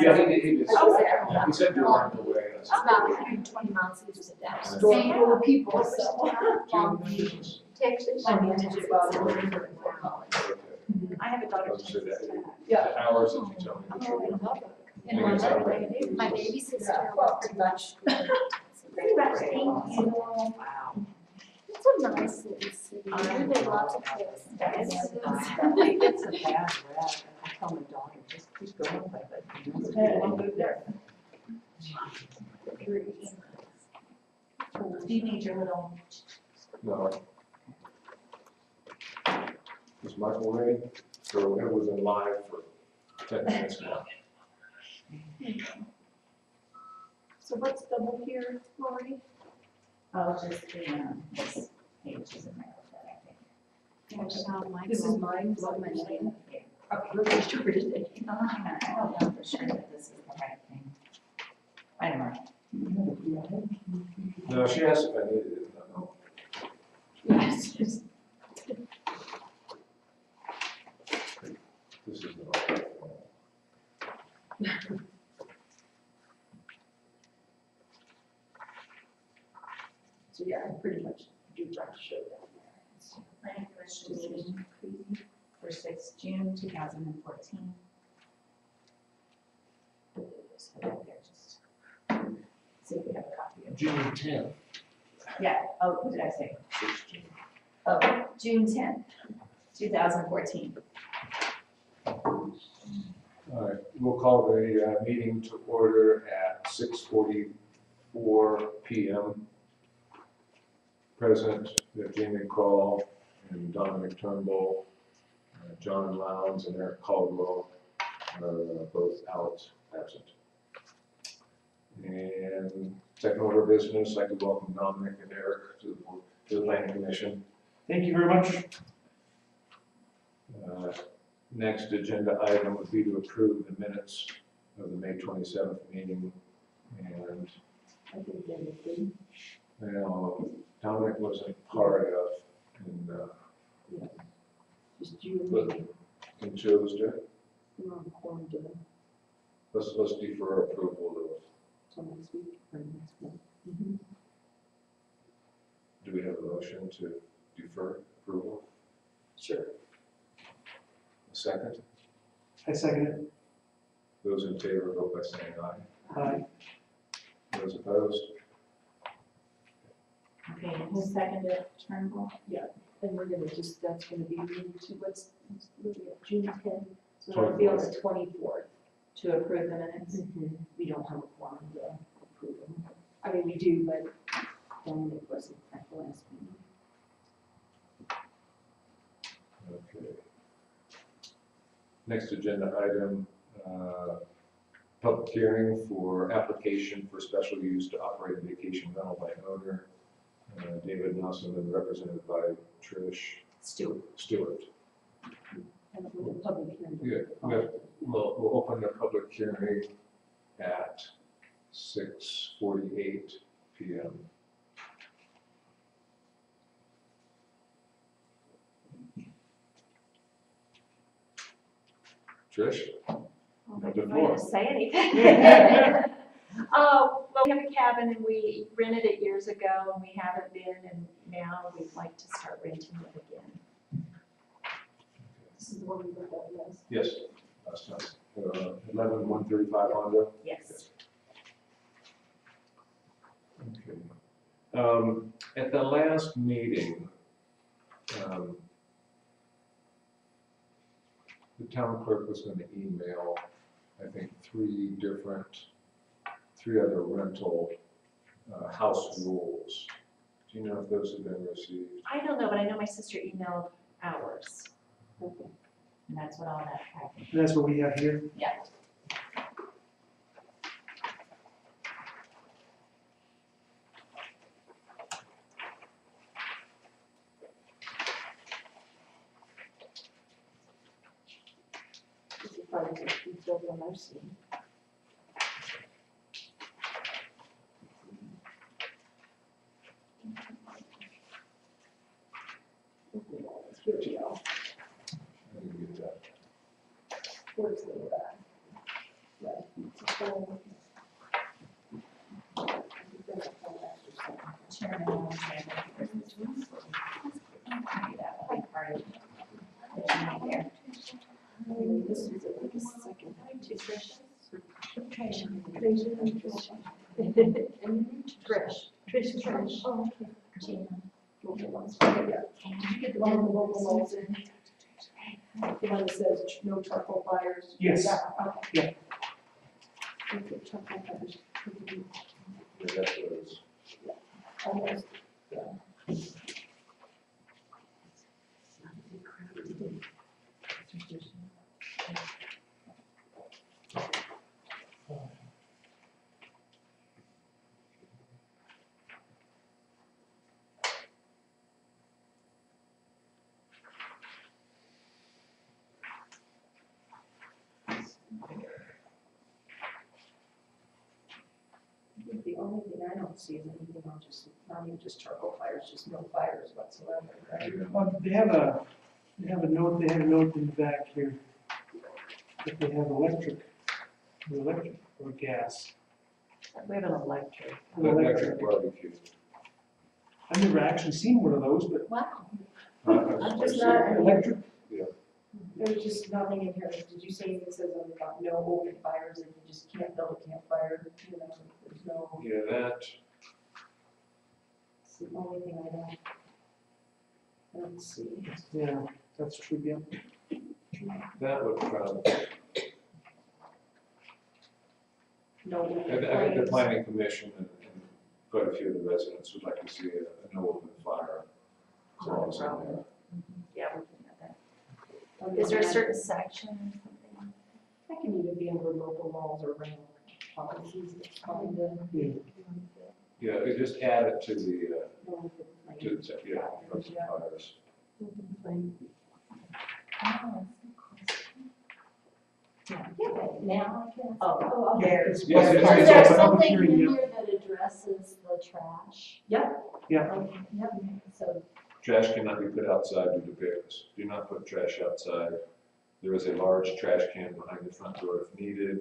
Yeah, he just, I was there. he said you're on the way. It's about 120 miles east of Dallas. Store full of people, so. Long Beach, Texas. I manage about I have a daughter. So that, Yeah. the hours that you tell me the children. And my baby sister, well, pretty much. Pretty much, thank you. Wow. It's a nice little city, really lots of kids. It's a bad rap. I tell my daughter, just keep going with it. We'll move there. Do you need your little? No. Is Michael ready? So it was in live for 10 minutes now. So what's double here, Lori? Oh, just the, this page is in there with it, I think. This is mine, what am I saying? Oh, really sure it is. No, hang on, I don't know for sure that this is the right thing. I don't know. No, she asked if I needed it. No. Yes. This is the right one. So yeah, I pretty much do try to show that. Planning Commission meeting for 6th June 2014. Just put it there, just see if we have a copy of it. June 10th. Yeah, oh, what did I say? 16. Oh, June 10th, 2014. All right, we'll call the meeting to order at 6:44 p.m. Present, we have Jamie Crawl and Dominic Turnbull, John Lowndes and Eric Caldwell are both absent. And second order of business, I'd like to welcome Dominic and Eric to the Planning Commission. Thank you very much. Next agenda item would be to approve the minutes of the May 27th meeting. And I think that is good. Dominic wasn't part of, and Just you But- and me, can two of us do it? we're on quarantine Let's defer approval till next week or next month. of, do we have a motion to defer approval? Sure. A second? I second it. Those in favor vote by saying aye. Aye. Those opposed? Okay, and who seconded Turnbull? And we're gonna just, that's gonna be moved to what's June 10th, so it'll be on the 24th. To approve the minutes? We don't have a quorum to approve them. I mean, we do, but Dominic wasn't at the last meeting. Okay. Next agenda item, public hearing for application for special use to operate a vacation rental by owner, David Nelson, and represented by Trish Stewart. Stewart. And with the public hearing. Yeah, we'll open the public hearing at 6:48 p.m. Trish? Nobody The might floor. say anything. Well, we have a cabin and we rented it years ago and we haven't been, and now we'd like to start renting it again. This is the one we looked at, yes. Yes, last time. 11135 Honda. Yes. Okay. At the last meeting, the town clerk was going to email, I think, three other rental house rules. Do you know if those have been received? I don't know, but I know my sister emailed ours. Okay. And that's what all that package. And that's what we have here. Yeah. This is probably just detailed on our scene. Here we go. I didn't get that. Where's the, right. Chairman Alexander. That will be part of the meeting there. This is a second. Trish. Trish. Oh, okay. Gina. Local ones. Yeah. Can you get The one with the local ones in. The one that says no charcoal fires. Yes. Yeah, okay. Yeah. Okay, charcoal fires. Yeah, that's what it is. Almost. The only thing I don't see is anything on just, not even just charcoal fires, just no fires whatsoever, right? They have a note in the back here, that they have electric or gas. We have an electric. Electric barbecue. I've never actually seen one of those, but Wow. I'm just not- electric, There's just nothing in here, did you say it says something about no open fires, and you just can't build a campfire, you know, there's no, Yeah, that, it's the only thing I don't see. yeah, that's true, yeah. that would probably, No open I think the flames. planning commission and quite a few of the residents would like to see a no open fire. clause in there. Yeah, we can have that. Is there a certain section or something? That can either be under local laws or rental policies, it's fine to. Yeah, it just add it to the, No open to, flames. yeah, open fires. Open flame. Oh, Yeah, but now I can. Oh, there's. Yes, Is yes, there yes. something in there that addresses the trash? Yeah. Yeah. Okay, yep, so, Trash cannot be put outside due to bears. Do not put trash outside. There is a large trash can behind the front door if needed.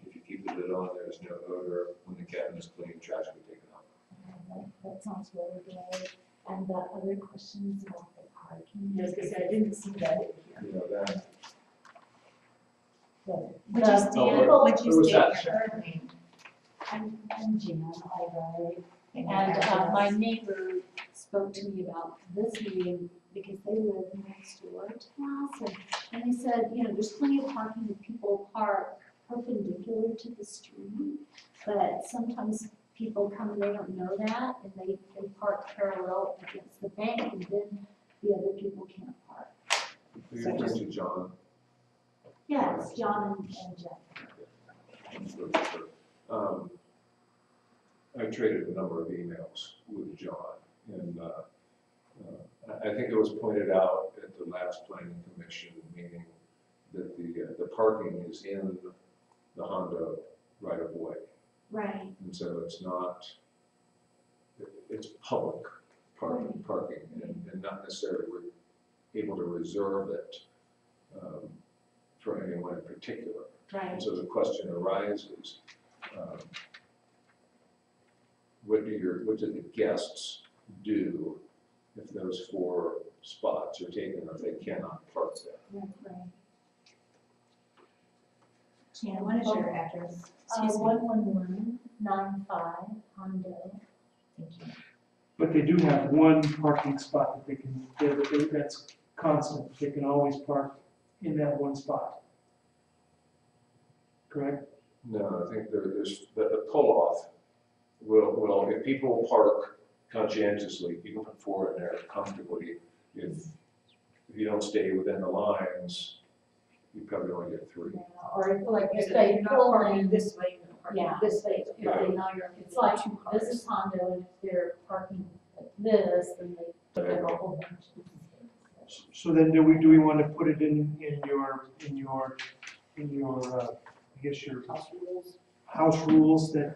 If you keep the lid on, there is no odor. When the cabin is clean, trash will be taken out. That sounds really good. And the other questions about the parking? I was gonna say, I didn't see that in here. You know, that, Would you stand, Oh, would who you was stand that? your name? I'm Gina Albright. And And my neighbor spoke to me about this meeting because they live next door to us. And they said, you know, there's plenty of parking if people park perpendicular to the street. But sometimes people come and they don't know that and they park parallel against the bank and then the other people can't park. you're referring to John. Yes, John and Jeff. I traded a number of emails with John, and I think it was pointed out at the last planning commission meeting that the parking is in the Hondo right of way, Right. and so it's not, it's public parking, and not necessarily we're able to reserve it for anyone in particular. Right. And so the question arises, what do the guests do if those 4 spots are taken if they cannot park there? Right. Jan, what is your address? Excuse me. 11195 Hondo. Thank you. but they do have one parking spot that they can, that's constant, they can always park in that one spot. Correct? No, I think there's, the pull-off will, if people park conscientiously, you can put 4 in there comfortably. If you don't stay within the lines, you probably only get 3. Or like you If said, they you're not pull parking in- this way, you're parking Yeah. this way. If they know you're, it's like, this is Hondo, and if they're parking like this, then they put a whole bunch of. So then do we want to put it in your, I guess your House rules. house rules that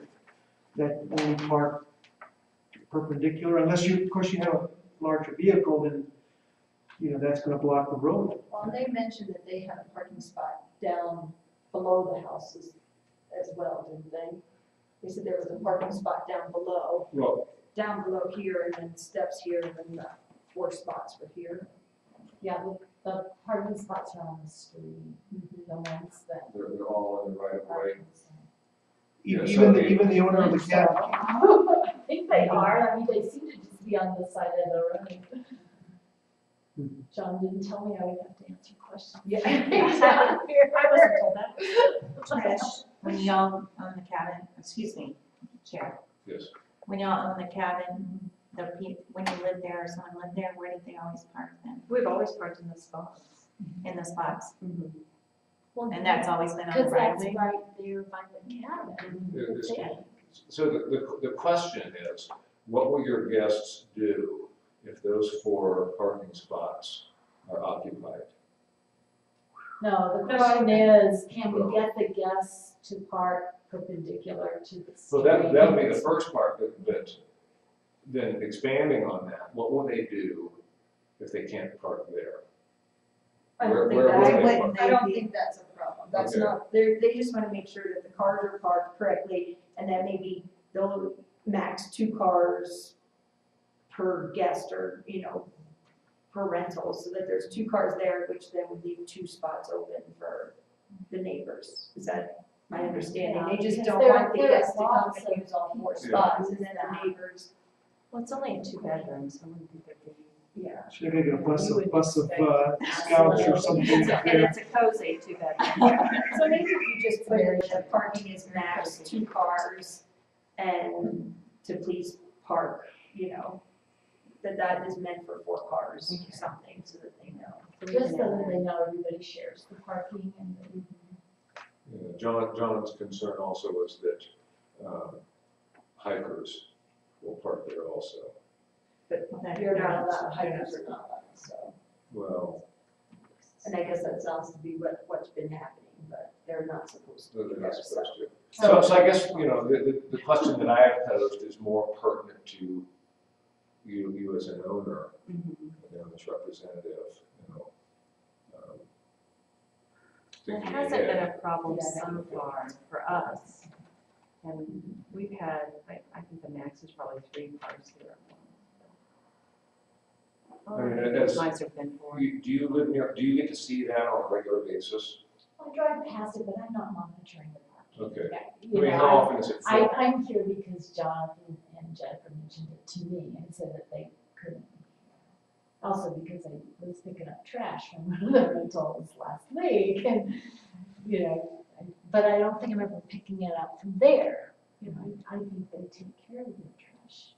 only park perpendicular, unless you, of course, you have a larger vehicle, then, you know, that's gonna block the road. Well, they mentioned that they have a parking spot down below the houses as well. well, didn't they? They said there was a parking spot down below Well, here, and then steps here, and then the 4 spots were here. Yeah, the parking spots are on the street, the ones that. they're all in the right of way. Yeah, so Even, the- even the owner of the cabin, I think they are, I mean, they seem to just be on the side of the road. John didn't tell me I would have to answer questions. Yeah. I wasn't told that. Trish, when y'all own the cabin, excuse me, Chair, Yes. when y'all own the cabin, when you lived there or someone lived there, where did they always park then? We've always parked in the spots. In the spots? Well, And that's always been on the because right of that's way? right there by the cabin. It's- Yeah. So the question is, what will your guests do if those 4 parking spots are occupied? No, the question is, can we get the guests to park perpendicular to the street? So that'll be the first part, but then expanding on that, what will they do if they can't park there? I Where- don't think where that, will Why they wouldn't park? I don't they be? think that's a problem. That's Okay. not, they just wanna make sure that the cars are parked correctly, and then maybe they'll max 2 cars per guest, or, per rental, so that there's 2 cars there, which then would leave 2 spots open for the neighbors. Is that my understanding? They just Yeah, don't because want the there- guests to come there's and lots use all 4 Yeah. spots, and then the neighbors, Well, it's only a 2-bedroom, so I wouldn't think there'd be. yeah. so they're gonna get a bus You of, would bus of, expect- scouts or something And up there. it's a cozy 2-bedroom. So maybe if you just put in the parking is max 2 cars, and to please park, that is meant for 4 cars, Okay. something, so that they know. Just so that they know everybody shares the parking and the. John's concern also was that hikers will park there also. You're not allowed, hikers are not allowed, so. Well, And I guess that sounds to be what's been happening, but they're not supposed to they're be not there, so. supposed to. So I guess, the question that I have posed is more pertinent to you as an owner, as representative, It thinking hasn't been ahead. a problem Yeah. so far for us. And we've had, I think the max is probably 3 cars here. I mean, that's- Mine's have been 4. Do you live near, do you get to see that on a regular basis? I drive past it, but I'm not monitoring the parking. Okay. Yeah, I you mean, know, how often is it full? I'm here because Jonathan and Jennifer mentioned it to me and said that they couldn't. Also because I was picking up trash from one of the rentals last week and, but I don't think I'm ever picking it up from there. I think they take care of the trash.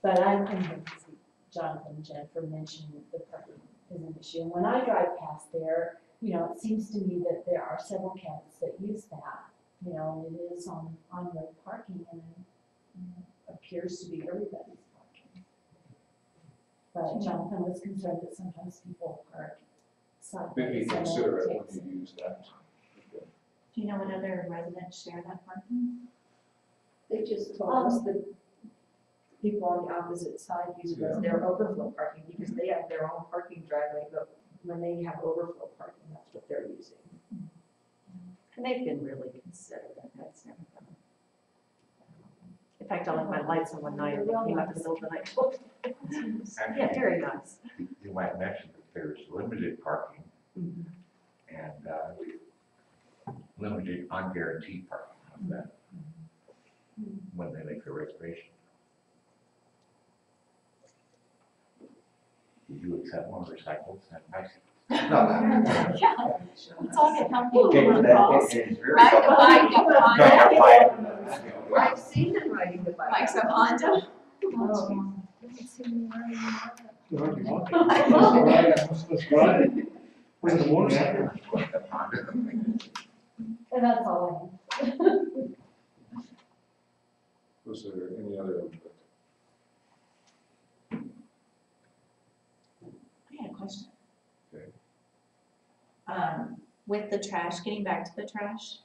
But I'm convinced Jonathan and Jennifer mentioned the parking is an issue. And when I drive past there, it seems to me that there are several cabins that use that, and it is on road parking and appears to be everybody's parking. But Jonathan was concerned that sometimes people park sideways. Maybe and then consider it takes when you use that. Okay. Do you know what other residents share that parking? They just told us that people on the opposite side use it as their overflow parking, because they have their own parking driveway, but when they have overflow parking, that's what they're using. And they've been really considerate. That's never been. In fact, I left my lights on one night and they came up in the middle of the night. Yeah, very nice. You might mention that there's limited parking and limited unguaranteed parking of that when they make the reservation. Did you accept motorcycles and bicycles? Yeah, it's all getting helpful. Okay, on that calls. is very Ride the bike, helpful. a Got Honda. that bike. I've seen them riding the bike. Likes a Honda. They're already walking. Let's ride it. Where's the motorcycle? And that's all I have. Was there any other input? I had a question. Okay. With the trash, getting back to the trash,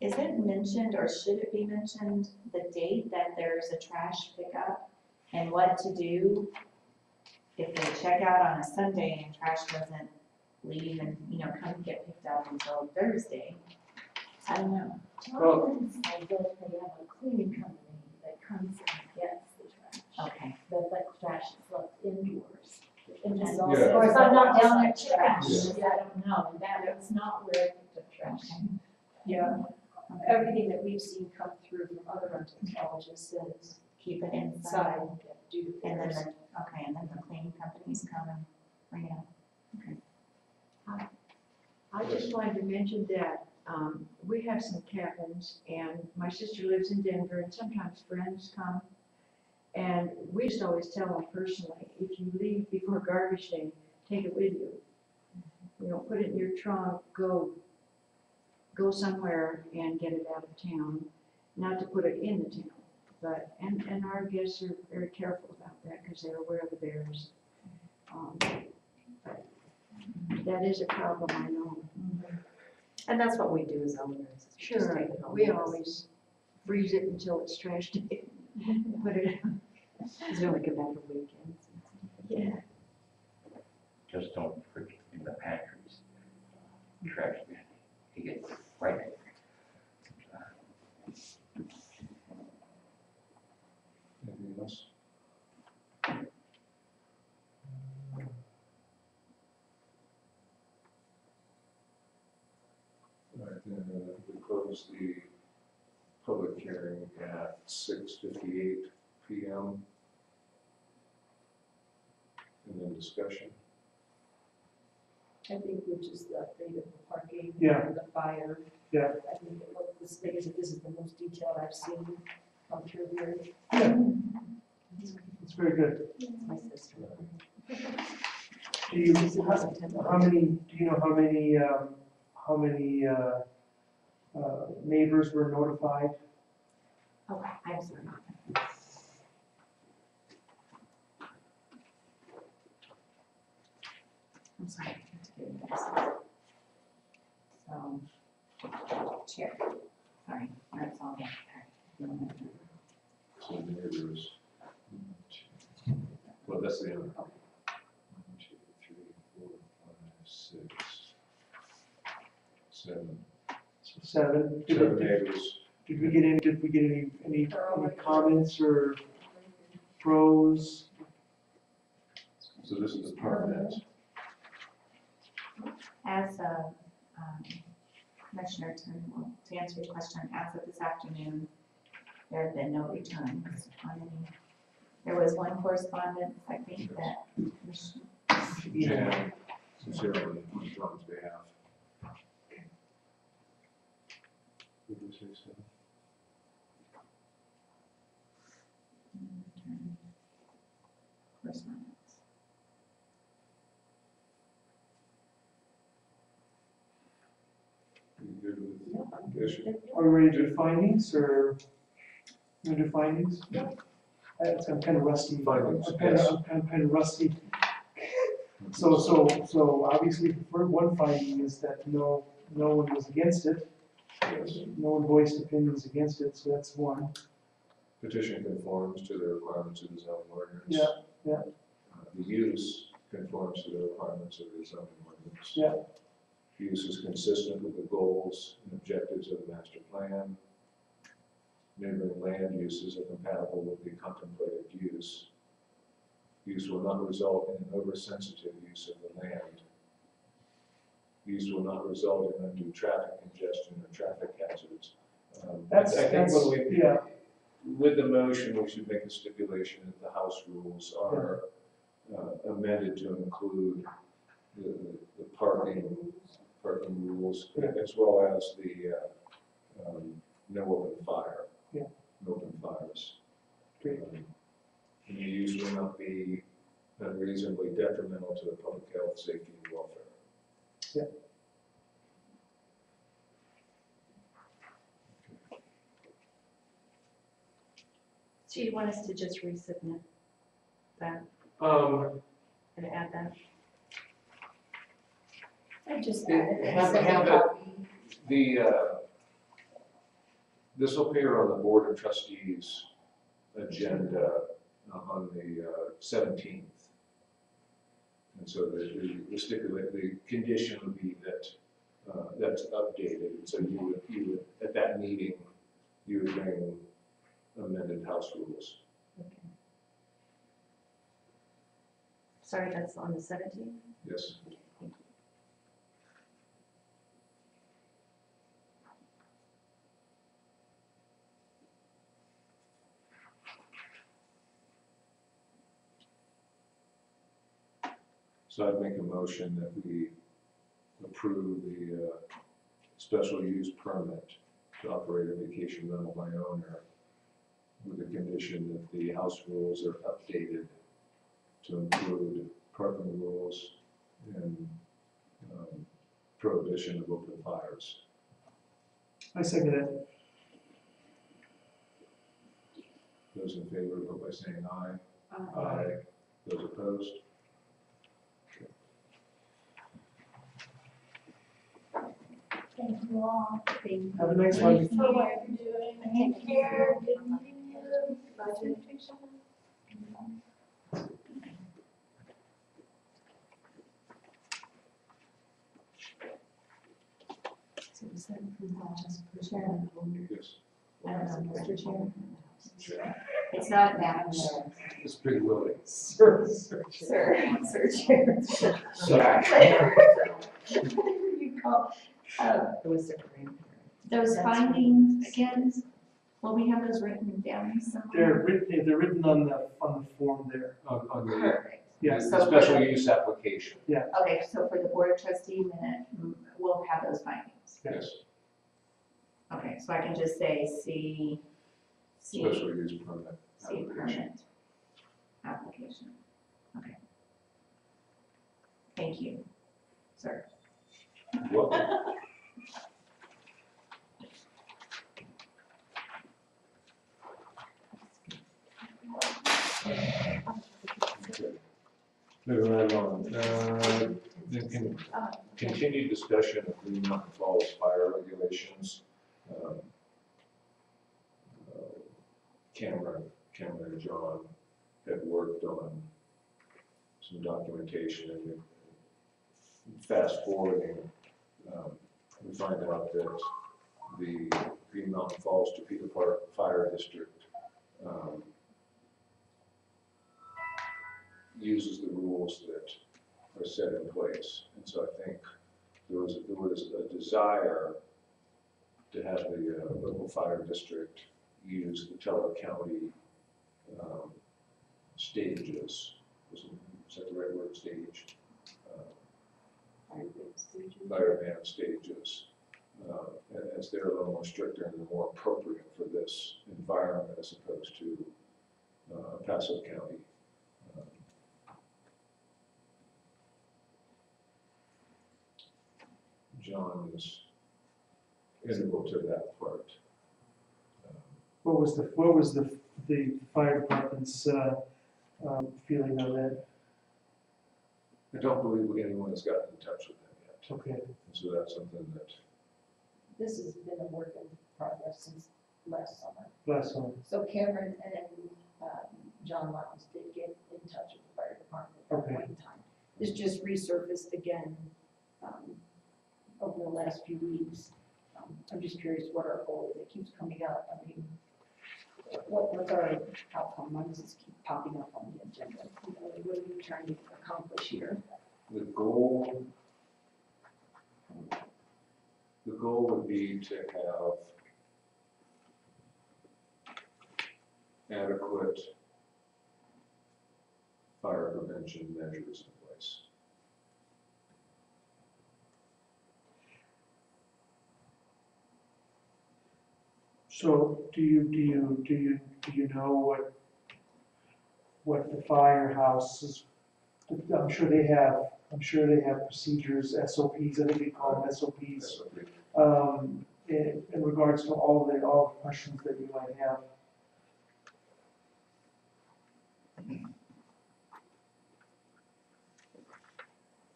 is it mentioned or should it be mentioned the date that there's a trash pickup and what to do if they check out on a Sunday and trash wasn't leave and, come get picked up until Thursday. I don't know. Jonathan said that they have a cleaning company that comes and gets the trash. Okay. That trash is left indoors. And Yeah. just also, of course, I'm not down there checking, Yeah. I don't know, and that's not where I picked up trash. Yeah, everything that we've seen come through from other rental colleges says Keep it inside. inside, do the And then floors. and then the cleaning companies come and bring it up. I just wanted to mention that, we have some cabins, and my sister lives in Denver, and sometimes friends come. And we just always tell them personally, if you leave before garbage day, take it with you. Put it in your trunk, go somewhere and get it out of town, not to put it in the town. But, and our guests are very careful about that, because they're aware of the bears. But that is a problem, I know. And that's what we do as owners. is we just Sure, take it home we with us. always freeze it until it's trash day. Put it, Because we only come back for weekends. yeah. Just don't put it in the pantries, trash bin, you get right there. Anything else? All right, then we close the public hearing at 6:58 PM. And then discussion. I think we just updated the parking. Yeah. and the fire. Yeah. I think it looked, this is the most detailed I've seen come through here. It's very good. It's my sister. Do you, how many, do you know how many neighbors were notified? Oh, I'm sorry. I'm sorry. I have to get into this. So, chair, sorry, that's all that. So neighbors. Well, that's the end. 1, 2, 3, 4, 5, 6, 7. 7? Seven neighbors. Did we get any comments or pros? So this is the permit. As a, Commissioner, to answer your question, as of this afternoon, there have been no returns on any. There was one correspondence, I think, that Commissioner Jan, sincerely, on John's behalf. Would you say so? correspondence. You good with the issue? Are we ready to do findings or? You wanna do findings? I'm kind of rusty. Findings, I'm kind of rusty. So obviously, one finding is that no one was against it. Yes. No one voiced opinions against it, so that's one. Petition conforms to the requirements of the zoning ordinance. Yeah, yeah. The use conforms to the requirements of the zoning ordinance. Yeah. Use is consistent with the goals and objectives of the master plan. Neighboring land uses are compatible with the contemplated use. Use will not result in an oversensitive use of the land. Use will not result in undue traffic congestion or traffic hazards. I think when we, yeah, with the motion, we should make a stipulation that the house rules are amended to include the parking rules, Yeah. as well as the no open fire. Yeah. No open fires. Great. And the use will not be unreasonably detrimental to the public health, safety, and welfare. Yeah. So you want us to just resubmit that and add that? I just Have it, this will appear on the Board of Trustees agenda on the 17th. And so the stipulate, the condition would be that, that's updated, so you would, at that meeting, you would bring amended house rules. Okay. Sorry, that's on the 17th? Yes. Okay, thank you. So I'd make a motion that we approve the special use permit to operate a vacation rental by owner with the condition that the house rules are updated to include parking rules and prohibition of open fires. I second that. Those in favor, vote by saying aye. Uh, Aye. Those opposed? Thank you all. Have a nice one. Thank you for what you're doing. Take care. Good meeting you. Bye. So is that just Chairman Holder? Yes. Mr. Chairman? Sure. It's not that, It's Big Willie. sir, chair. You call, It was their grandparents. those findings, again, will we have those written down somewhere? They're written on the form there. On the, Perfect. Yes. the special use application, Okay, so for the board of trustee minute, we'll have those findings. yes, Okay, so I can just say C special use permit application. permit application. Okay. Thank you, sir. Welcome. Okay. Moving right along, continued discussion of Green Mountain Falls fire regulations. Cameron and John had worked on some documentation, and fast forwarding, we find out that the Green Mountain Falls Topeka Park Fire District uses the rules that are set in place. And so I think there was a desire to have the local fire district use the Teller County stages. Is that the right word, stage? Fire ban stages. As they're a little more stricter and more appropriate for this environment as opposed to Paso County. John is integral to that part. What was the fire department's feeling on that? I don't believe anyone has gotten in touch with them yet. Okay. And so that's something that, This has been a work in progress since last summer. Last one. So Cameron and John Lyons did get in touch with the fire department at that Okay. point in time. This just resurfaced again over the last few weeks. I'm just curious what our goal is. It keeps coming up. I mean, what's our outcome? Why does this keep popping up on the agenda? You know, what are we trying to accomplish here? the goal would be to have adequate fire prevention measures in place. So do you know what the firehouses, I'm sure they have procedures, SOPs, I think they call them SOPs, in regards to all the questions that you might have.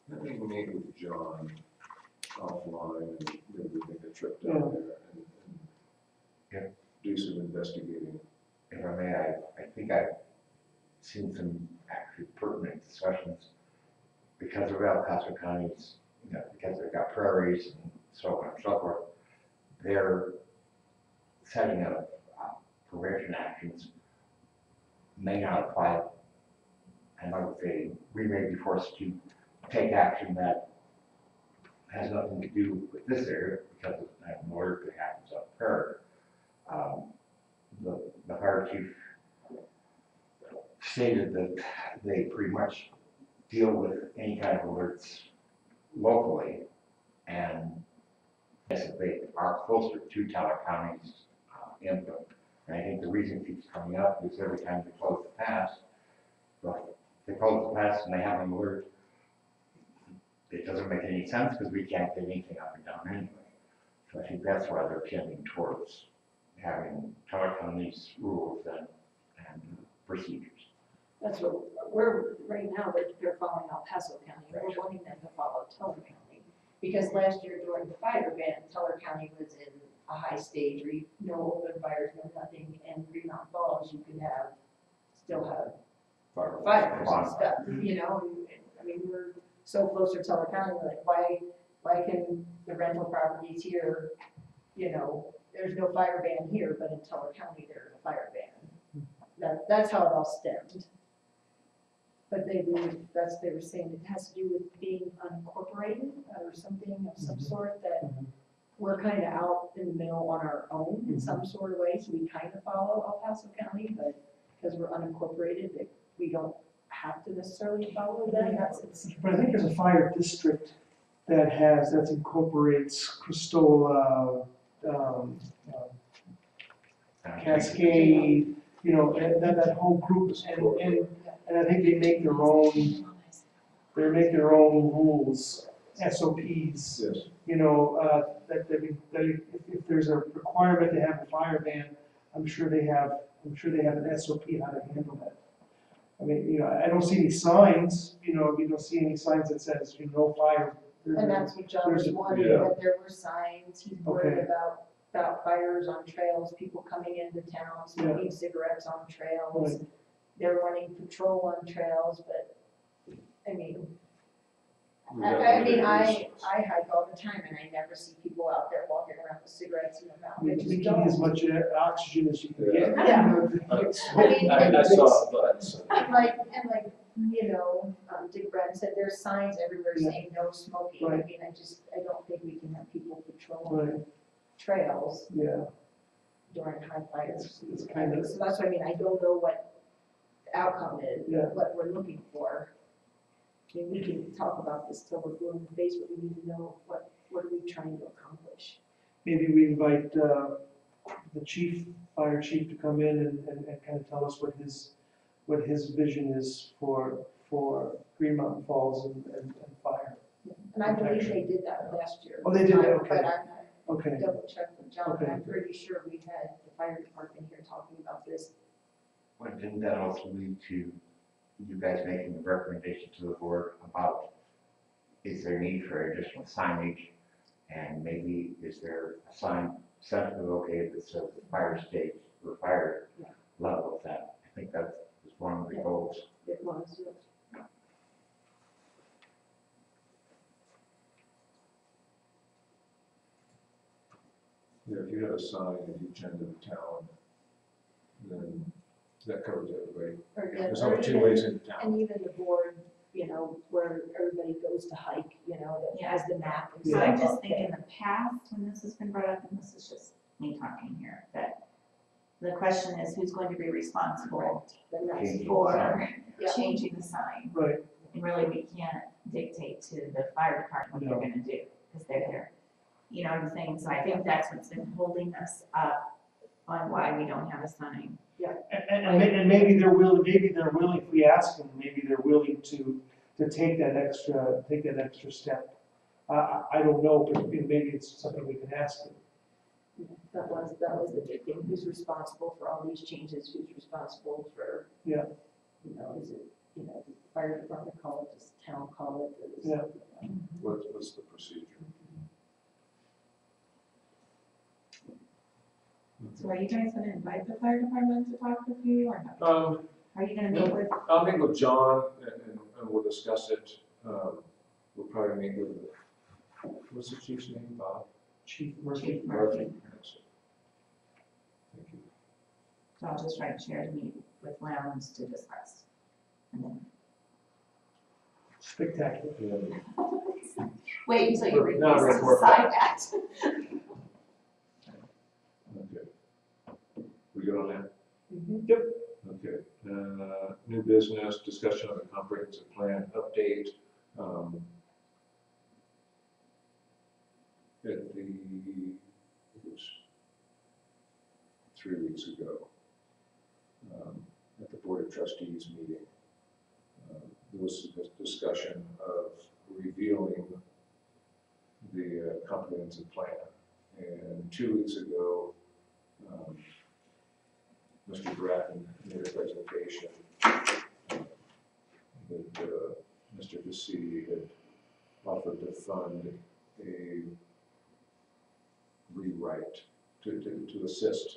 Let me meet with John offline and maybe make a trip down there and do some investigating. If I may, I think I've seen some actually pertinent discussions because of El Paso County's, because they've got prairies and so on and so forth, they're setting up prevention actions may not apply. And I would say we may be forced to take action that has nothing to do with this area because of an order that happens up there. The fire chief stated that they pretty much deal with any kind of alerts locally, and yes, they are closer to Teller County's input. And I think the reason it keeps coming up is every time they close the pass, well, they close the pass and they have an alert. It doesn't make any sense because we can't get anything up and down anyway. So I think that's why they're tending towards having Teller County's rules and procedures. That's what, we're, right now, they're following El Paso County, and we're wanting them to follow Teller County. Because last year during the fire ban, Teller County was in a high stage where you, no open fires, no nothing, and Green Mountain Falls, you could have, still have fires and stuff, you know, and, I mean, we're so close to Teller County, like, why can the rental properties here, you know, there's no fire ban here, but in Teller County, there's a fire ban. That's how it all stemmed. But they were saying it has to do with being unincorporated or something of some sort, that we're kind of out in the middle on our own in some sort of way, so we kind of follow El Paso County, but because we're unincorporated, that we don't have to necessarily follow them. But I think there's a fire district that incorporates Cristola, Cascade, you know, and that whole group, and I think they make their own rules, SOPs. Yes. You know, that if there's a requirement to have a fire ban, I'm sure they have an SOP how to handle that. I mean, you know, I don't see any signs, you know, you don't see any signs that says, you know, fire. And that's what John was wondering, that there were signs, he's worried about fires on trails, people coming into town, smoking cigarettes on trails. Right. They're running patrol on trails, but, I mean, I hike all the time and I never see people out there walking around with cigarettes in their mouth. They just Taking don't. as much oxygen as you can get. Yeah. I saw butts. And like, you know, Dick Brad said there's signs everywhere saying no smoking. I Right. mean, I don't think we can have people patrolling Right. trails Yeah, during high fires. it's kind of, So that's what I mean, I don't know what the outcome is, Yeah. what we're looking for. I mean, we can talk about this till we're blue in the face, but we need to know what are we trying to accomplish? maybe we invite the fire chief to come in and kind of tell us what his vision is for Green Mountain Falls and fire. And I believe they did that last year. Oh, they did that, okay. But I'm not Okay, double check with John, Okay. I'm pretty sure we had the fire department here talking about this. Well, didn't that also lead to you guys making a recommendation to the board about, is there need for additional signage? And maybe is there a sign centrally located that says the fire state or fire level of that? I think that is one of the goals. It was, yes. Yeah, if you have a sign at each end of the town, then that covers everybody. There's only two ways into town. And even the board, you know, where everybody goes to hike, you know, that has the map and So stuff. I just up think there. in the past, when this has been brought up, and this is just me talking here, that the question is who's going to be responsible Then that's- Changing the for sign. Yeah. changing the sign? right, And really, we can't dictate to the fire department what they're gonna do, because they're there. You know what I'm saying? So I think that's what's been holding us up on why we don't have a sign. and maybe they're willing, if we ask them, maybe they're willing to take that extra step. I don't know, but maybe it's something we can ask them. That was the big thing, who's responsible for all these changes, who's responsible for. Yeah. You know, is it, you know, does the fire department call it, does the town call it, does. Yeah. What's the procedure? So are you guys gonna invite the fire department to talk with you, or not? Are you gonna meet with? I'll meet with John and we'll discuss it. we'll probably meet with, what's the chief's name, Bob? Chief Murphy. Chief Murphy. Thank you. So I'll just write chair to meet with Lowndes to discuss. And then, Spectacular. And wait until you read Now this, report decide that. Okay. We good on that? Yep. Okay. New business, discussion of the comprehensive plan update. At the, it was 3 weeks ago, at the Board of Trustees meeting, there was a discussion of reviewing the comprehensive plan. And 2 weeks ago, Mr. Bratton made a presentation that Mr. DeC had offered to fund a rewrite, to assist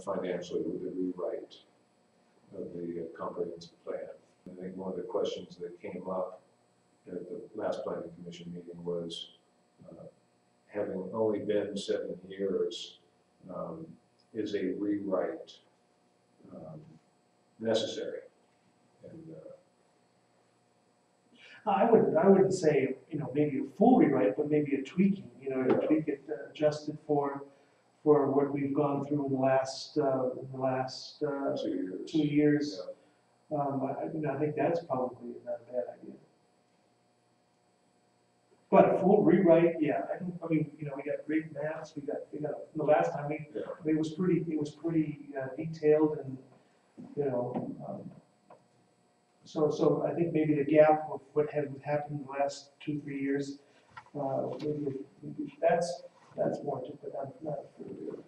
financially with the rewrite of the comprehensive plan. I think one of the questions that came up at the last planning commission meeting was, having only been 7 years, is a rewrite necessary? And I wouldn't say, maybe a full rewrite, but maybe a tweaking, to tweak it, adjust it for what we've gone through in the last 2 years. 2 years. I think that's probably not a bad idea. But a full rewrite, yeah, we got great maps, we got, the last time it was pretty detailed and, so I think maybe the gap of what had happened in the last 2-3 years, maybe that's warranted, but not a full rewrite.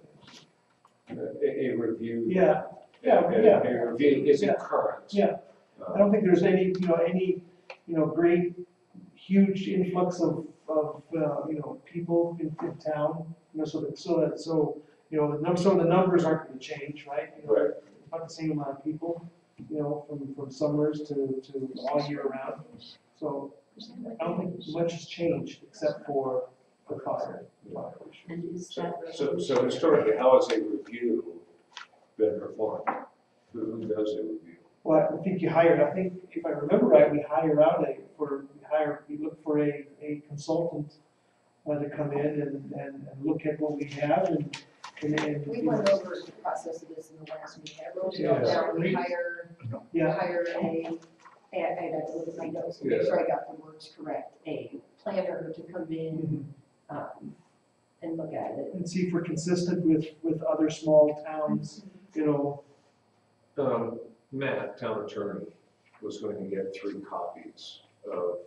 A review. Yeah. A review isn't current. Yeah. I don't think there's any great, huge influx of people in town, so the numbers aren't gonna change, right? Right. About the same amount of people, from summers to all year round. So I don't think much has changed except for the fire. And is that? So historically, how has a review been performed? Who does a review? Well, I think if I remember right, we look for a consultant to come in and look at what we have and. We went over the process of this in the last meeting. I wrote it all down. We hire and I had to look at my notes to make sure I got the words correct. A planner to come in, and look at it. And see if we're consistent with other small towns, Matt, town attorney, was going to get 3 copies of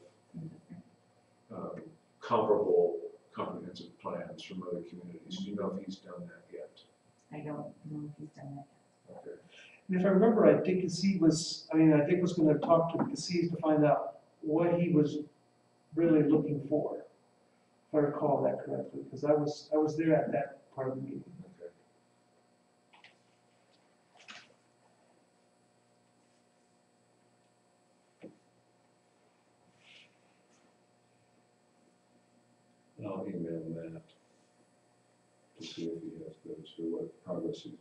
comparable comprehensive plans from other communities. Do you know if he's done that yet? I don't know if he's done that. Okay. and if I remember right, Dick Cassie was gonna talk to Cassie to find out what he was really looking for, if I recall that correctly, because I was there at that part of the meeting. Okay. I'll email Matt to see if he has those, or what progress he's made.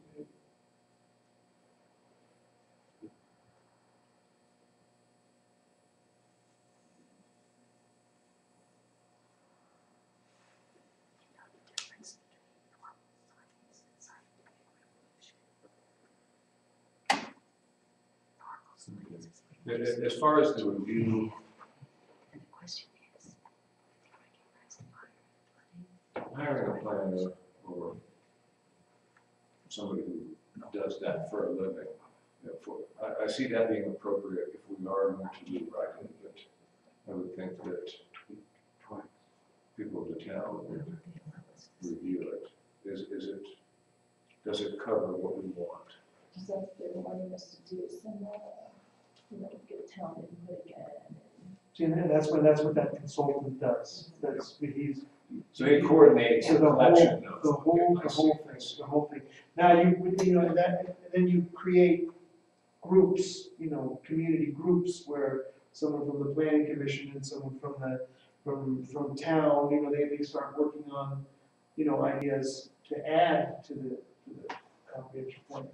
As far as the review, hiring a planner or somebody who does that for a living, I see that being appropriate if we are going to do writing, but I would think that people of the town would review it. Does it cover what we want? Is that what they're wanting us to do, send that, get a town input again? See, and that's what that consultant does, So he coordinates so the collection of. the whole thing. Now, and then you create groups, community groups where someone from the planning commission and someone from town, you know, they start working on, you know, ideas to add to the comprehensive plan.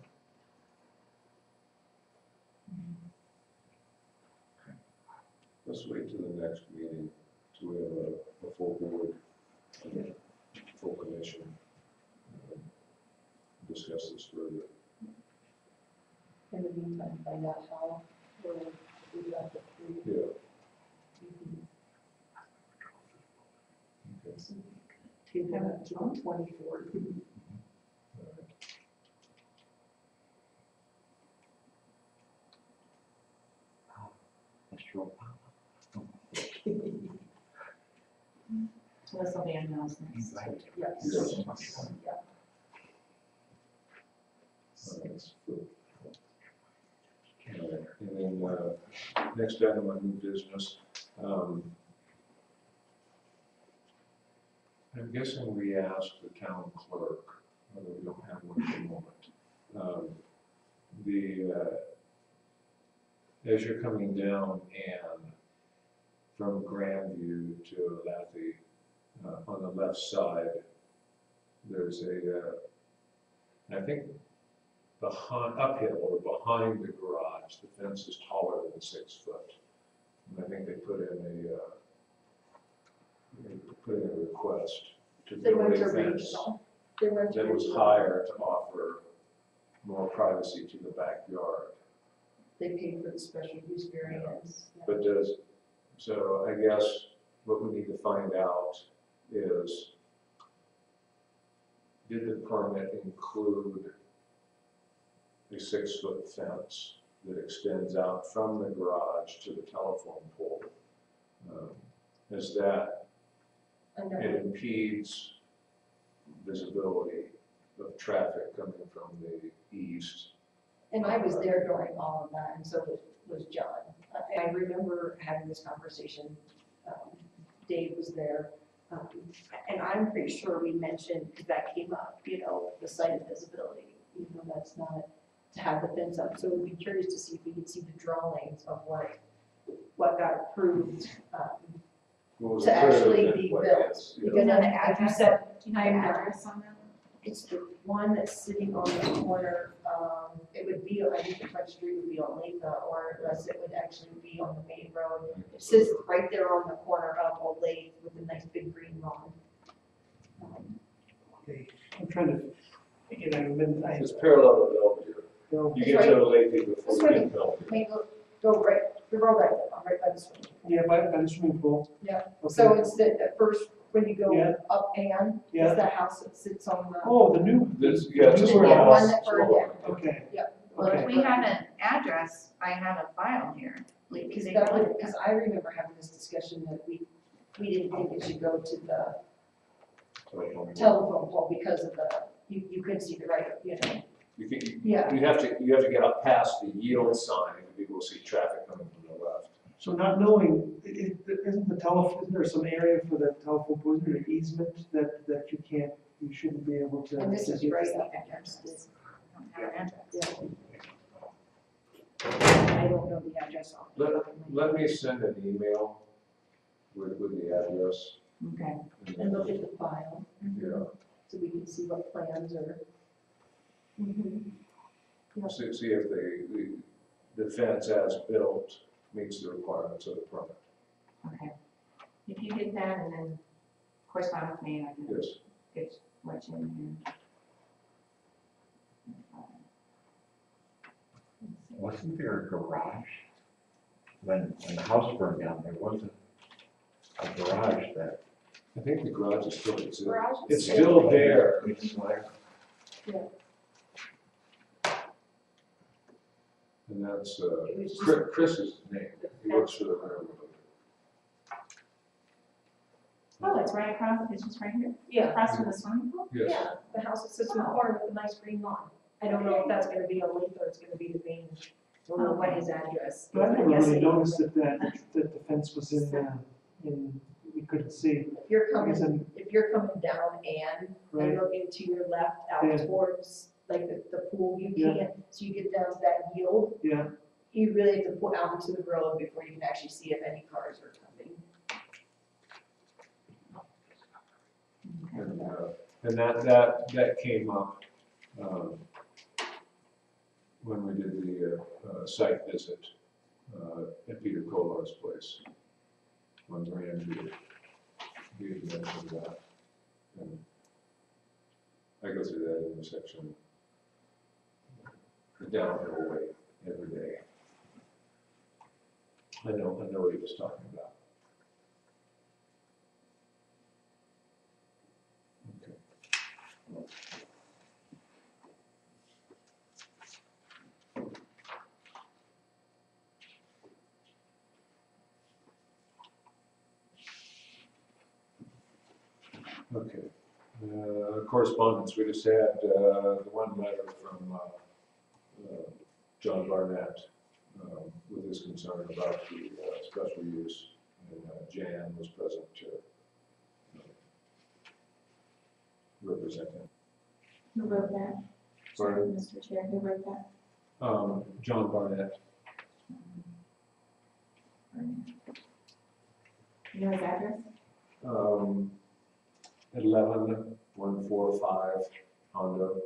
Let's wait till the next meeting, till we have a full board, full commission. Discuss this further. In the meantime, find out how, we got the three. Yeah. Okay. Table that to the 24th. Mr. Obama. So this will be announcements. Yes. Yes. And then, next item on new business, I'm guessing we asked the town clerk, although we don't have one at the moment. As you're coming down and from Grandview to Lathy, on the left side, there's I think uphill or behind the garage, the fence is taller than 6 foot. And I think they put in a request to They build went a to fence regional. They went to that was regional. higher to offer more privacy to the backyard. They paid for the special use variance. But so I guess what we need to find out is, did the permit include a 6-foot fence that extends out from the garage to the telephone pole? Is that, I know. it impedes visibility of traffic coming from the east. And I was there during all of that, and so was John. I remember having this conversation, Dave was there, and I'm pretty sure we mentioned, because that came up, you know, the site of visibility, even though that's not to have the fence up. So we'd be curious to see if we could see the drawings of what got approved, What was to approved actually and be what built. is, yeah. Because then as you said, Do you know the address on that? It's the one that's sitting on the corner, it would be, I think the front street would be on Latha, or unless it would actually be on the main road. It sits right there on the corner of Old Lathe with a nice big green lawn. Okay, I'm trying to, you know, It's parallel to Bellevue. no, You get to the lake before That's you right. get Bellevue. I mean, go right, the road right there, right by the swing. yeah, by the swimming pool. Yeah. Okay. So it's the first, when you go Yeah. up and, Yeah. it's the house that sits on the. Oh, the new, This, yeah, it's a The small one house. that burned small down. one. okay, Well, if okay. we have an address, I have a file here. Because that would, because I remember having this discussion that we didn't think it should go to the telephone pole because of you couldn't see the right, you know. Yeah. You have to get up past the yield sign to be able to see traffic coming from the left. So not knowing, isn't the telephone, isn't there some area for the telephone pole, isn't there an easement that you shouldn't be able to? And this to is get- right up against this. I don't have an address. I don't know the address on it. Let me send an email with the address. Okay. And look at the file, Yeah, so we can see what plans are. see if the fence as built meets the requirements of the permit. Okay. If you get that and then correspond with me, I can Yes. get what you in here. Wasn't there a garage? When the house burned down, there wasn't a garage that. I think the garage is still exists. Garage is It's still still there. It's like, And that's It was just, Chris's name. He works for the railroad. Oh, it's right across, it's just right here, yeah, across from the swimming pool? Yes. yeah, the house that sits in the corner with a nice green lawn. I don't know if that's gonna be a lake or it's gonna be the main, I don't know what his address is. But I never I'm really guessing noticed that the fence was we couldn't see. If you're I guess coming, if you're coming down and Right. looking to your left out Yeah. towards like the pool, you Yeah. can't, so you get down to that yield, Yeah, you really have to pull out into the road before you can actually see if any cars are coming. And that came up, when we did the, site visit, at Peter Kolar's place. On Grandview, he had mentioned that. And I go through that intersection the downhill way every day. I know what he was talking about. Okay. Okay. Correspondence, we just had the one letter from John Barnett with his concern about the special use, and Jan was present to represent him. Who wrote that? Sorry? Mr. Chair, who wrote that? John Barnett, You know his address? 11145 Hondo.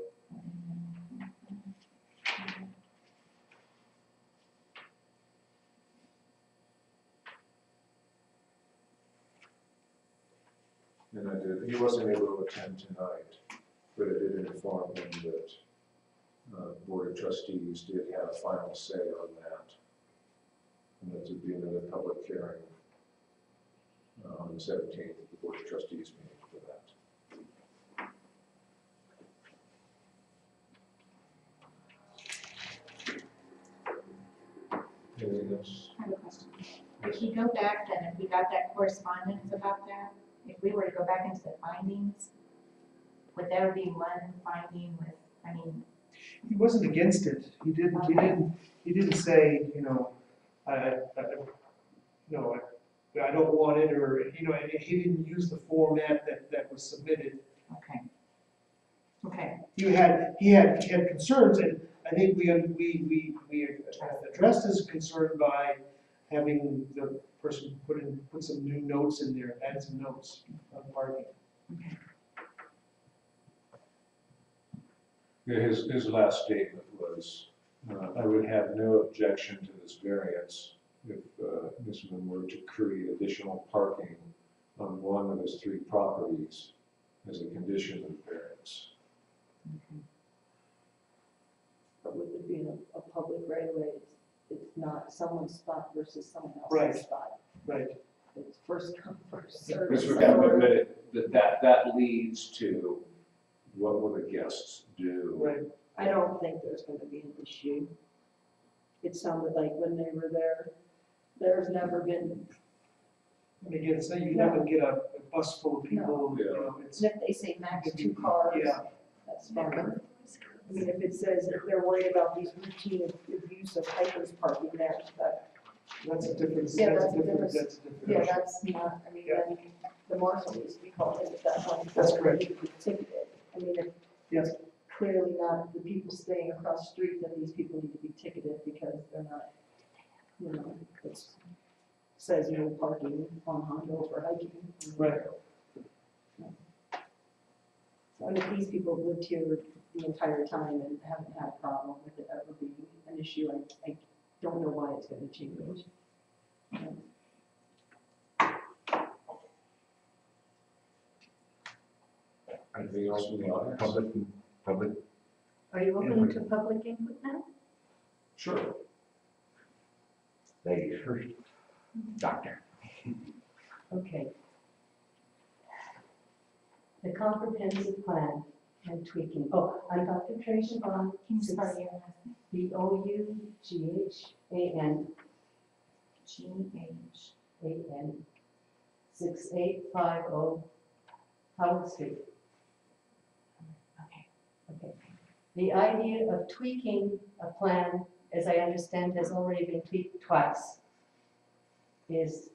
And he wasn't able to attend tonight, but I did inform him that Board of Trustees did have final say on that. And that would be another public hearing on the 17th of the Board of Trustees meeting for that. Anything else? I have a question. If you go back then, if we got that correspondence about that, if we were to go back into the findings, would there be one finding with, I mean, He wasn't against it. He didn't say, I don't want it, or, and he didn't use the format that was submitted. okay. Okay, He had concerns, and I think we addressed his concern by having the person put some new notes in there, add some notes on parking. Yeah, his last statement was, I would have no objection to this variance if Nisman were to create additional parking on one of his 3 properties as a condition of the variance. But with it being a public right of way, it's not someone's spot versus someone Right. else's spot. Right. It's first come, first served. Because we got to admit that leads to what will the guests do? Right. I don't think there's gonna be an issue. It sounded like when they were there, there's never been, And again, so you never get a bus full of people, it's, and if they say max 2 cars, yeah, that's fine. I mean, if it says if they're worried about these routine abuse of hikers parking there, that's a different, Yeah, that's a that's a different, different- that's a different yeah, issue. that's not, I mean, Yeah. then the marshal needs to be called in at that point. That's correct. They need to be ticketed. I mean, Yes. it's clearly not the people staying across the street that these people need to be ticketed because they're not, it says no parking on Hondo for hiking. Right. And if these people have lived here the entire time and haven't had a problem with it ever being an issue, I don't know why it's gonna change. Anything else from the audience? Public, Are you open to public input now? Sure. ladies first. Doctor. Okay. The comprehensive plan and tweaking. Oh, I'm Dr. Tracia Bond. can you spell your last name? Boughan, G-H. 6850 Howard Street. Okay. Okay. The idea of tweaking a plan, as I understand, has already been tweaked twice, is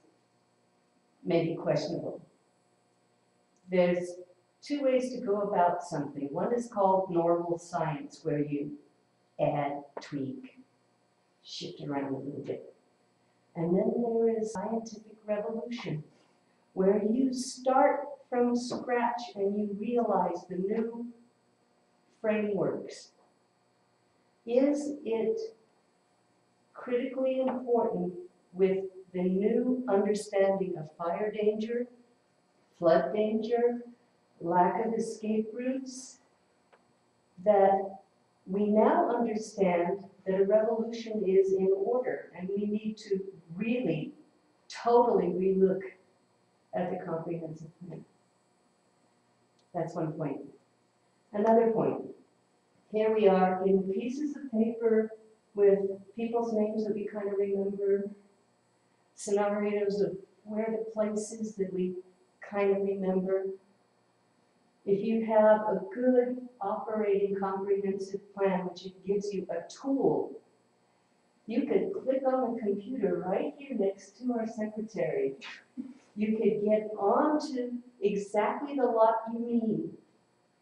maybe questionable. There's 2 ways to go about something. One is called normal science, where you add, tweak, shifted around a little bit. And then there is scientific revolution, where you start from scratch and you realize the new frameworks. Is it critically important with the new understanding of fire danger, flood danger, lack of escape routes, that we now understand that a revolution is in order and we need to really totally relook at the comprehensive plan. That's one point. Another point. Here we are in pieces of paper with people's names that we kind of remember, scenarios of where the places that we kind of remember. If you have a good operating comprehensive plan, which it gives you a tool, you could click on the computer right here next to our secretary. You could get onto exactly the lot you need.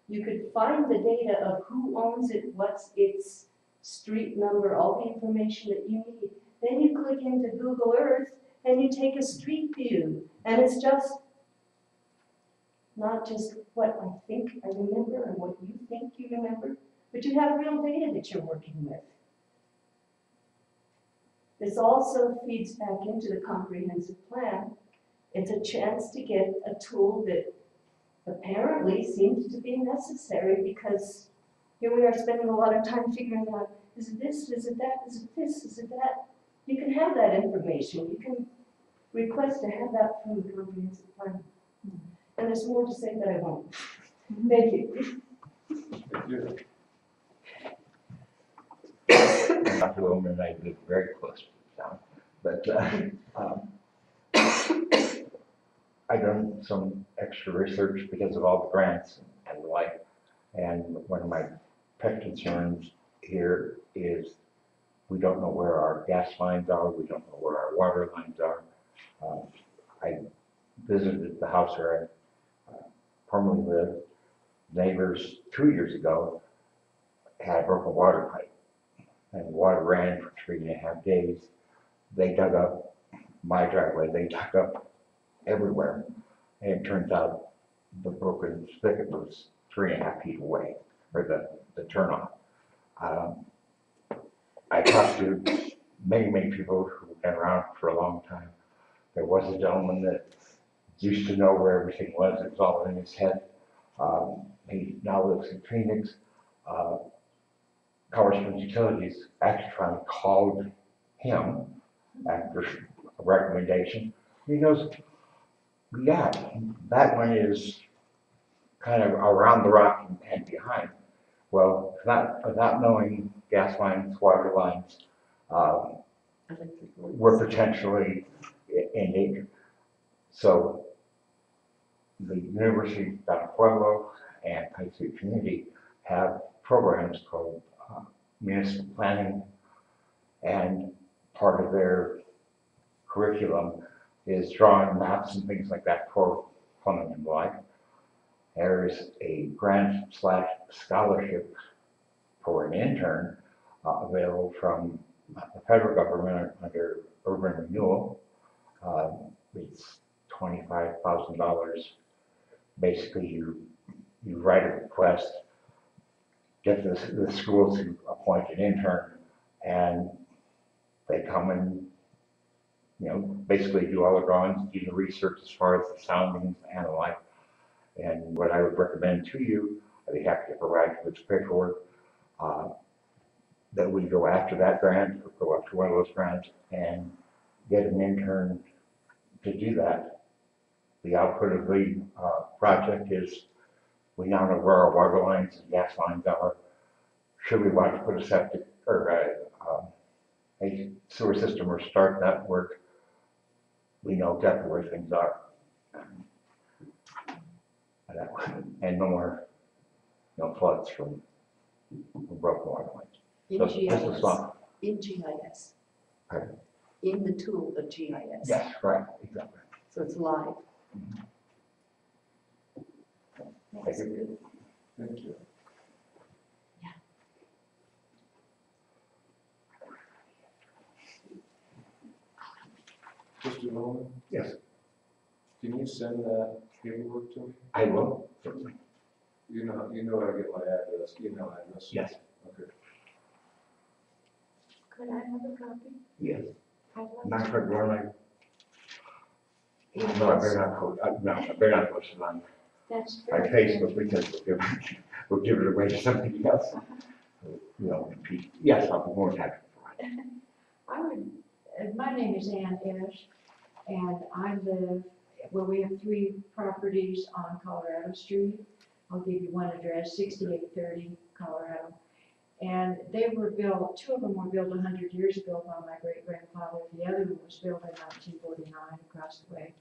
You could find the data of who owns it, what's its street number, all the information that you need. Then you click into Google Earth and you take a street view. And it's just not just what I think I remember and what you think you remember, but you have real data that you're working with. This also feeds back into the comprehensive plan. It's a chance to get a tool that apparently seems to be necessary, because here we are spending a lot of time figuring out, is it this, is it that, is it this, is it that? You can have that information. You can request to have that from the comprehensive plan. And there's more to say that I won't. Thank you. Dr. Wilman and I live very close to the town, but I've done some extra research because of all the grants and the like, and one of my pet concerns here is we don't know where our gas lines are, we don't know where our water lines are. I visited the house where I formerly lived. Neighbors 2 years ago had a broken water pipe, and the water ran for 3.5 days. They dug up my driveway, they dug up everywhere, and it turns out the broken spigot was 3.5 feet away, or the turnoff. I talked to many people who've been around for a long time. There was a gentleman that used to know where everything was. It was all in his head. He now lives in Phoenix. Colorado Springs Utilities actually called him after a recommendation. He goes, yeah, that one is kind of around the rock and behind. Well, without knowing gas lines, water lines, we're potentially in danger. So the University of San Pueblo and Pine City Community have programs called municipal planning, and part of their curriculum is drawing maps and things like that for plumbing and the like. There is a grant/scholarship for an intern available from the federal government under urban renewal. It's $25,000. Basically, you write a request, get the schools to appoint an intern, and they come and basically do all the drawings, do the research as far as the soundings and the like. And what I would recommend to you, I'd be happy to provide you with paperwork, that we go after that grant, or go after one of those grants, and get an intern to do that. The output of the project is, we now know where our water lines and gas lines are. Should we want to put a septic or a sewer system or start that work, we know definitely where things are. And no more floods from broken water lines. In So this is GIS. fun. In GIS. Pardon? In the tool of GIS. Yes, right, exactly. So it's live. Thank you. Thank you. gentleman? Yes. Can you send that paperwork to me? I will, certainly. You know how to get my address, email address? Yes. Okay. Could I have a copy? Yes. I'd like Not to. for Gorman. No, I better not post, no, I better not post it on That's my very Facebook good. because we'll give it away to somebody else. You know, compete. Yes, I'll be more than happy to provide. I would, my name is Ann Esch, and I live, well, we have 3 properties on Colorado Street. I'll give you one address, 6830 Colorado. And they were built, 2 of them were built 100 years ago by my great-grandfather. The other one was built in 1949 across the way.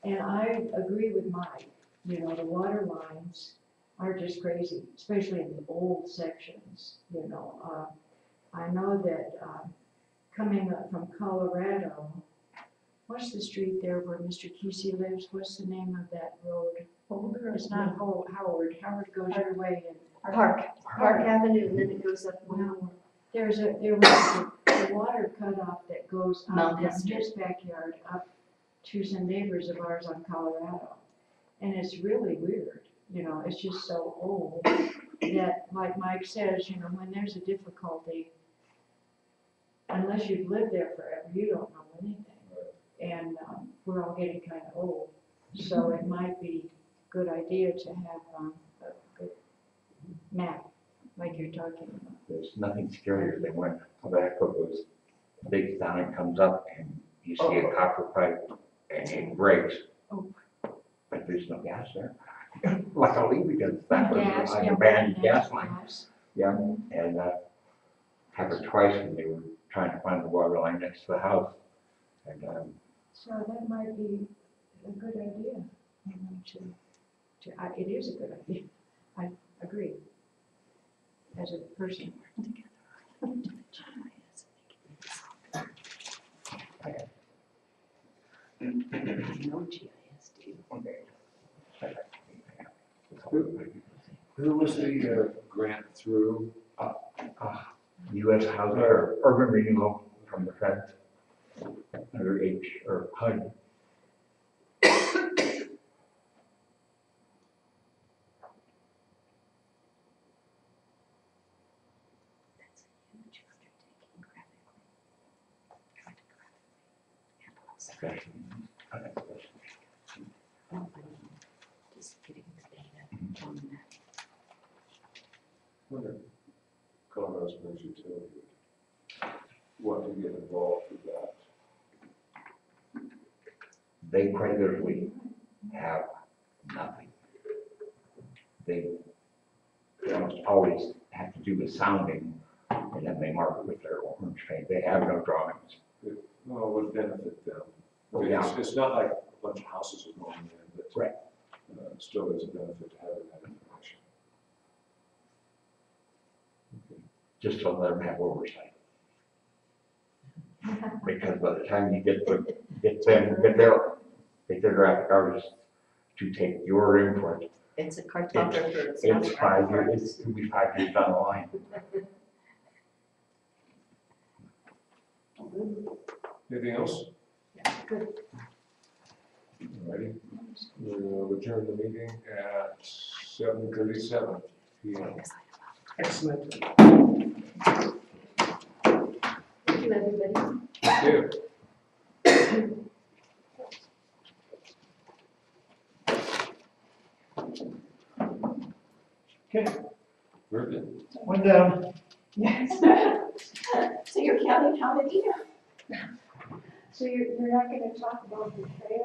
And I agree with Mike, you know, the water lines are just crazy, especially in the old sections, you know. I know that coming up from Colorado, what's the street there where Mr. Kesey lives? What's the name of that road? It's not Howard. Howard goes your way and Park Avenue, and then it goes up one more. there was a water cutoff that goes up Mount from Esther. his backyard up to some neighbors of ours on Colorado. And it's really weird, you know, it's just so old that, like Mike says, you know, when there's a difficulty, unless you've lived there forever, you don't know anything. And we're all getting kind of old, so it might be a good idea to have a good map, like you're talking about. There's nothing scarier than when a backhoe goes, big down and comes up and you see a copper pipe and it breaks. Oh. But there's no gas there. Luckily, because that was Gas, an yeah, abandoned natural gas line. gas. Yeah, and happened twice when they were trying to find the water line next to the house. And So that might be a good idea, you know, it is a good idea, I agree, as a person. No GIS, do you? Who was the grant through? U.S. Housing or Urban Renewal from the Fed, under H or HUD. That's a huge undertaking graphically. Trying to graphically handle it. Oh, I mean, just getting the data on that. Wonder Colorado Springs Utility would want to get involved with that. They quite literally have nothing. They almost always have to do the sounding, and then they mark it with their orange paint. They have no drawings. Well, it would benefit them. Oh, yeah. It's not like a bunch of houses are going in, but Right. Still there's a benefit to having that information. Just to let them have oversight. Because by the time you get their graphic artists to take your input, It's a cartographer, it's not a it's 5 graphic years, it'll be 5 years down the line. Anything else? Good. Alrighty, we'll adjourn the meeting at 7:37 p.m. Excellent. Thank you, everybody. Thank you. Okay, Very good. one down. So you're counting how many? So you're not gonna talk about the trail?